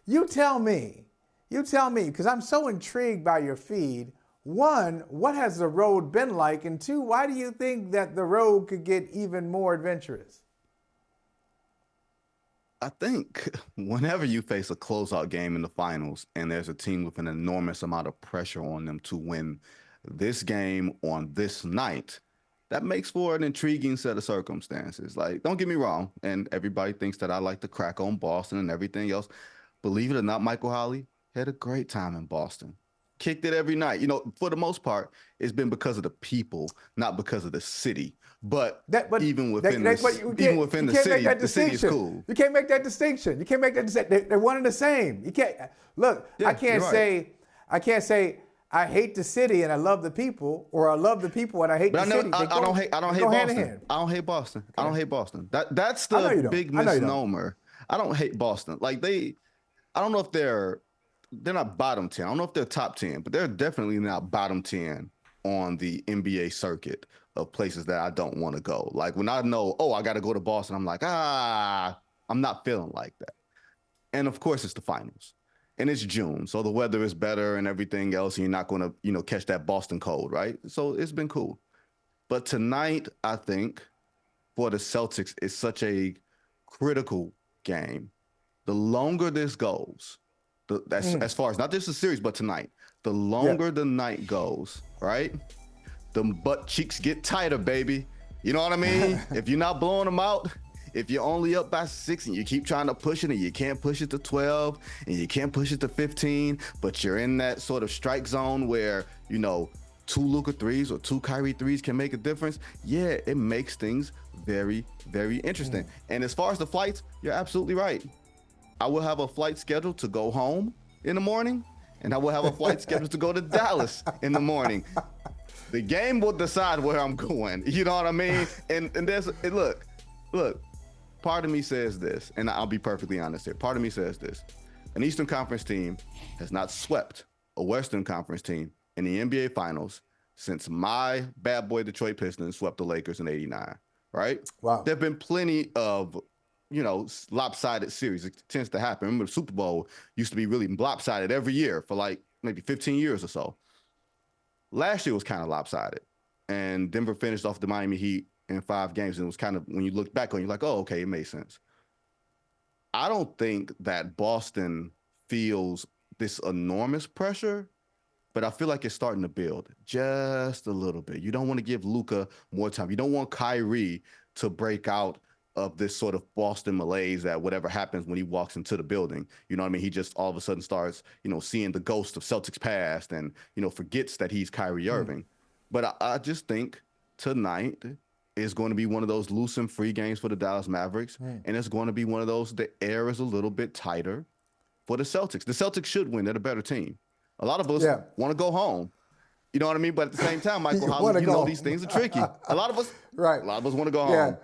You tell me, because I'm so intrigued by your feed. One, what has the road been like? And two, why do you think that the road could get even more adventurous? I think whenever you face a closeout game in the finals and there's a team with an enormous amount of pressure on them to win this game on this night, that makes for an intriguing set of circumstances. Like, don't get me wrong, and everybody thinks that I like to crack on Boston and everything else. Believe it or not, Michael Holley had a great time in Boston. Kicked it every night. For the most part, it's been because of the people, not because of the city. But even within the city, the city is cool. You can't make that distinction. You can't make that distinction. They're one and the same. You can't look. Yeah, I can't say I hate the city and I love the people, or I love the people and I hate the city. I don't hate Boston. I don't hate Boston. Okay. I don't hate Boston. That's the big misnomer. I don't hate Boston. Like I don't know if they're not bottom 10. I don't know if they're top 10, but they're definitely not bottom 10 on the NBA circuit of places that I don't want to go. Like when I know, I got to go to Boston, I'm like, I'm not feeling like that. And of course it's the finals and it's June. So the weather is better and everything else. And you're not going to, catch that Boston cold, right? So it's been cool. But tonight, I think for the Celtics, it's such a critical game. The longer this goes, as far as not just the series, but tonight, the longer the night goes, right? The butt cheeks get tighter, baby. You know what I mean? If you're not blowing them out, if you're only up by 6 and you keep trying to push it and you can't push it to 12 and you can't push it to 15, but you're in that sort of strike zone where, 2 Luka threes or 2 Kyrie threes can make a difference. Yeah, it makes things very, very interesting. And as far as the flights, you're absolutely right. I will have a flight scheduled to go home in the morning, and I will have a flight scheduled to go to Dallas in the morning. The game will decide where I'm going. You know what I mean? And look, part of me says this, and I'll be perfectly honest here. Part of me says this. An Eastern Conference team has not swept a Western Conference team in the NBA Finals since my bad boy Detroit Pistons swept the Lakers in '89, right? Wow. There have been plenty of lopsided series. It tends to happen. Remember, the Super Bowl used to be really lopsided every year for like maybe 15 years or so. Last year was kind of lopsided, and Denver finished off the Miami Heat in 5 games, and it was kind of, when you look back on it, you're like, oh, okay, it made sense. I don't think that Boston feels this enormous pressure, but I feel like it's starting to build just a little bit. You don't want to give Luka more time. You don't want Kyrie to break out of this sort of Boston malaise that whatever happens when he walks into the building, you know what I mean? He just all of a sudden starts, seeing the ghost of Celtics past and, forgets that he's Kyrie Irving. But I just think tonight is going to be one of those loose and free games for the Dallas Mavericks. And it's going to be one of those, the air is a little bit tighter for the Celtics. The Celtics should win. They're the better team. A lot of us want to go home. You know what I mean? But at the same time, Michael Holley, these things are tricky. A lot of us want to go home.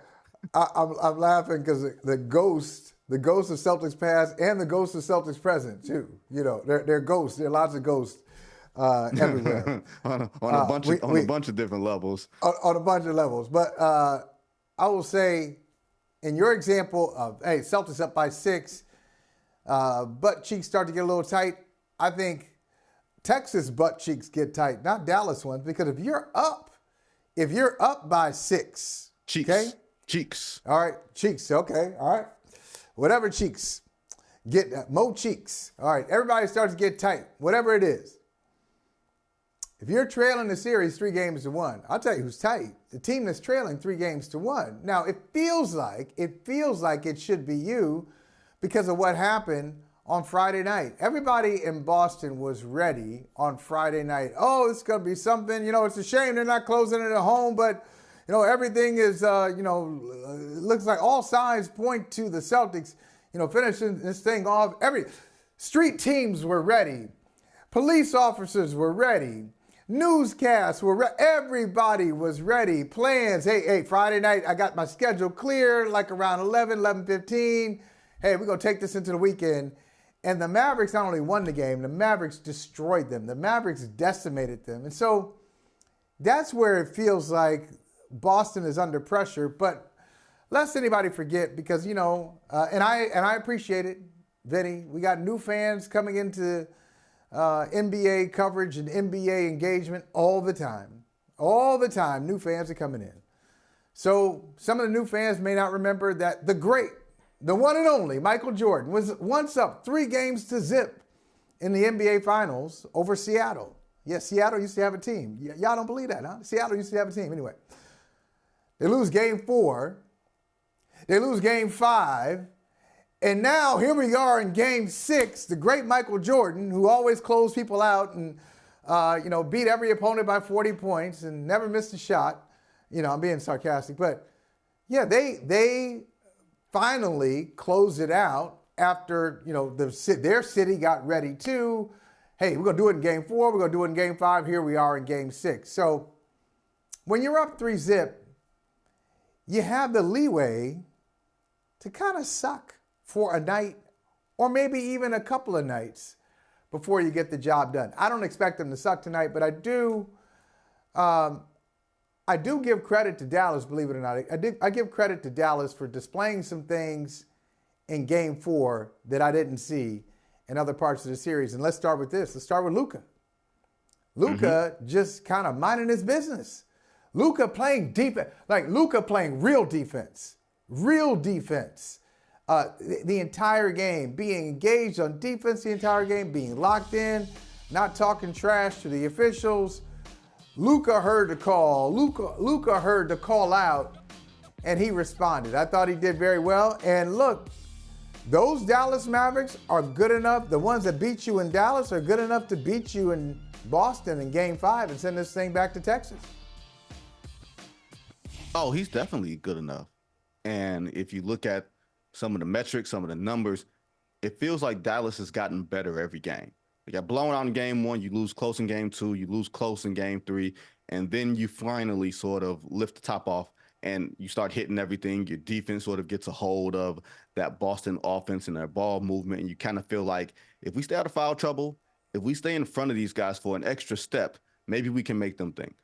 I'm laughing because the ghost of Celtics past and the ghost of Celtics present too. They're ghosts. There are lots of ghosts everywhere on a bunch of different levels. On a bunch of levels, but I will say, in your example of Celtics up by 6, butt cheeks start to get a little tight. I think Texas butt cheeks get tight, not Dallas ones, because if you're up by 6, cheeks. Okay? Cheeks. All right, cheeks. Okay, all right. Whatever cheeks. Get more cheeks. All right, everybody starts to get tight, whatever it is. If you're trailing the series 3-1, I'll tell you who's tight. The team that's trailing 3-1. Now, it feels like it should be you because of what happened on Friday night. Everybody in Boston was ready on Friday night. Oh, it's going to be something. It's a shame they're not closing it at home, but everything is, looks like all signs point to the Celtics, finishing this thing off. Every street teams were ready. Police officers were ready. Newscasts were ready. Everybody was ready. Plans. Hey, Friday night, I got my schedule clear, like around 11:15. Hey, we're going to take this into the weekend. And the Mavericks not only won the game, the Mavericks destroyed them. The Mavericks decimated them. And so that's where it feels like Boston is under pressure, but lest anybody forget, because and I appreciate it. Vinny. We got new fans coming into NBA coverage and NBA engagement all the time. All the time, new fans are coming in. So some of the new fans may not remember that the great, the one and only Michael Jordan was once up 3-0 in the NBA Finals over Seattle. Yes, Seattle used to have a team. Y'all don't believe that, huh? Seattle used to have a team. Anyway, they lose Game 4. They lose Game 5. And now here we are in Game 6. The great Michael Jordan, who always closed people out and beat every opponent by 40 points and never missed a shot. I'm being sarcastic, but yeah, they finally closed it out after their city got ready to. Hey, we're gonna do it in Game 4. We're gonna do it in Game 5. Here we are in Game 6. So when you're up 3-0, you have the leeway to kind of suck for a night or maybe even a couple of nights before you get the job done. I don't expect them to suck tonight, but I do give credit to Dallas, believe it or not. I give credit to Dallas for displaying some things in Game 4 that I didn't see in other parts of the series. And let's start with this. Let's start with Luka. Luka just kind of minding his business. Luka playing defense, like Luka playing real defense. Real defense. The entire game, being engaged on defense the entire game, being locked in, not talking trash to the officials. Luka heard the call. Luka heard the call out, and he responded. I thought he did very well. And look, those Dallas Mavericks are good enough. The ones that beat you in Dallas are good enough to beat you in Boston in Game 5 and send this thing back to Texas. Oh, he's definitely good enough. And if you look at some of the metrics, some of the numbers, it feels like Dallas has gotten better every game. You got blown out in Game 1, you lose close in Game 2, you lose close in Game 3, and then you finally sort of lift the top off and you start hitting everything. Your defense sort of gets a hold of that Boston offense and their ball movement, and you kind of feel like if we stay out of foul trouble, if we stay in front of these guys for an extra step, maybe we can make them think.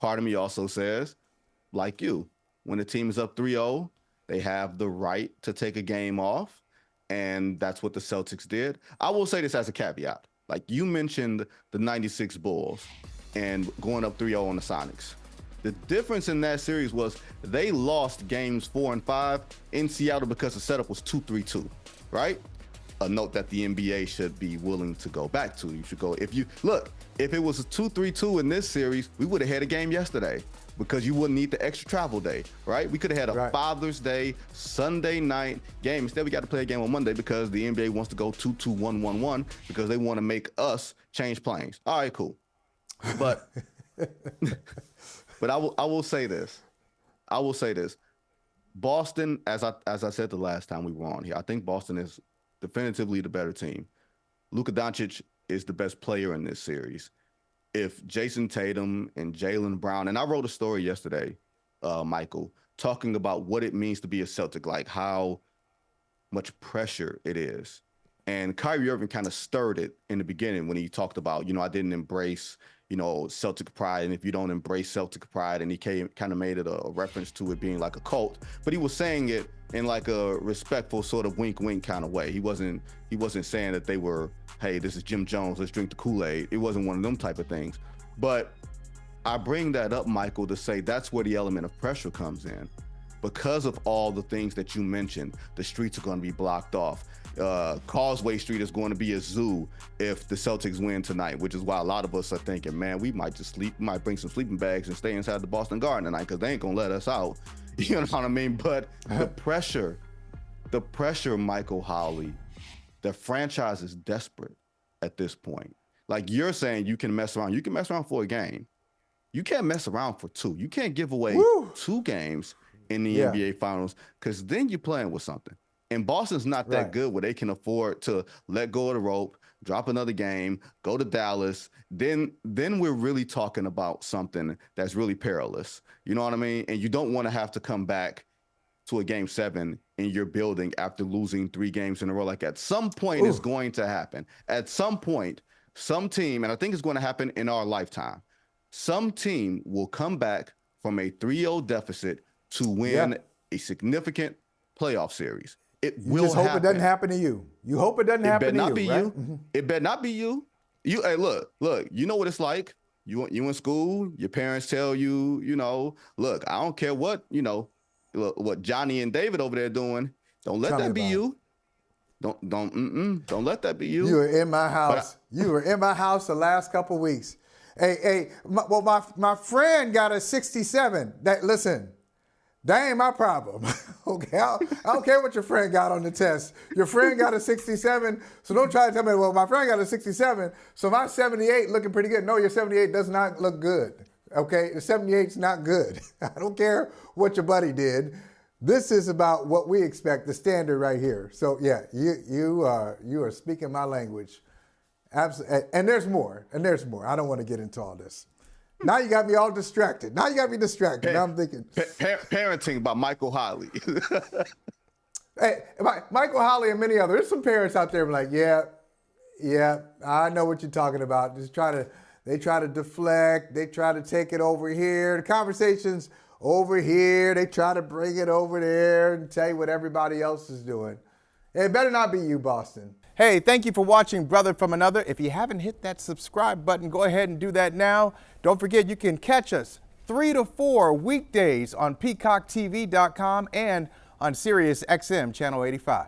Part of me also says, like you, when the team is up 3-0, they have the right to take a game off, and that's what the Celtics did. I will say this as a caveat. Like you mentioned the 96 Bulls and going up 3-0 on the Sonics. The difference in that series was they lost games 4 and 5 in Seattle because the setup was 2-3-2, right? A note that the NBA should be willing to go back to. You should go, if it was a 2-3-2 in this series, we would have had a game yesterday because you wouldn't need the extra travel day, right? We could have had a Father's Day, Sunday night game. Instead, we got to play a game on Monday because the NBA wants to go 2-2-1-1-1 because they want to make us change planes. All right, cool. But but I will say this. Boston, as I said the last time we were on here, I think Boston is definitively the better team. Luka Doncic is the best player in this series. If Jason Tatum and Jaylen Brown, and I wrote a story yesterday, Michael, talking about what it means to be a Celtic, like how much pressure it is. And Kyrie Irving kind of stirred it in the beginning when he talked about, I didn't embrace, Celtic pride. And if you don't embrace Celtic pride, and he kind of made it a reference to it being like a cult, but he was saying it in like a respectful sort of wink kind of way. He wasn't saying that they were, hey, this is Jim Jones, let's drink the Kool-Aid. It wasn't one of them type of things. But I bring that up, Michael, to say that's where the element of pressure comes in. Because of all the things that you mentioned, the streets are going to be blocked off. Causeway Street is going to be a zoo if the Celtics win tonight, which is why a lot of us are thinking, man, we might just sleep, we might bring some sleeping bags and stay inside the Boston Garden tonight because they ain't going to let us out. You know what I mean? But the pressure, Michael Holley, the franchise is desperate at this point. Like you're saying, you can mess around. You can mess around for a game. You can't mess around for 2. You can't give away 2 games in the NBA Finals because then you're playing with something. And Boston's not that good where they can afford to let go of the rope, drop another game, go to Dallas. Then we're really talking about something that's really perilous. You know what I mean? And you don't want to have to come back to a Game 7 in your building after losing 3 games in a row. Like at some point it's going to happen. At some point, some team, and I think it's going to happen in our lifetime, some team will come back from a 3-0 deficit to win a significant playoff series. It you will just hope it doesn't happen to you. You hope it doesn't happen to you. It better not be you. Mm-hmm. It better not be you. Hey, look. You know what it's like. You in school. Your parents tell you, look, I don't care what what Johnny and David over there doing. Don't let that be you. Don't let that be you. You were in my house. You were in my house the last couple of weeks. Hey, my friend got a 67. Listen, that ain't my problem. Okay, I don't care what your friend got on the test. Your friend got a 67, so don't try to tell me, well, my friend got a 67, so my 78 looking pretty good. No, your 78 does not look good. Okay, the 78's not good. I don't care what your buddy did. This is about what we expect, the standard right here. So yeah, you are speaking my language. Absolutely, and there's more. I don't want to get into all this. Now you got me all distracted. Now I'm thinking. Parenting by Michael Holley. Hey, Michael Holley and many others. There's some parents out there like, yeah, I know what you're talking about. They try to deflect. They try to take it over here. The conversation's over here. They try to bring it over there and tell you what everybody else is doing. It better not be you, Boston. Hey, thank you for watching Brother from Another. If you haven't hit that subscribe button, go ahead and do that now. Don't forget, you can catch us 3 to 4 weekdays on PeacockTV.com and on Sirius XM Channel 85.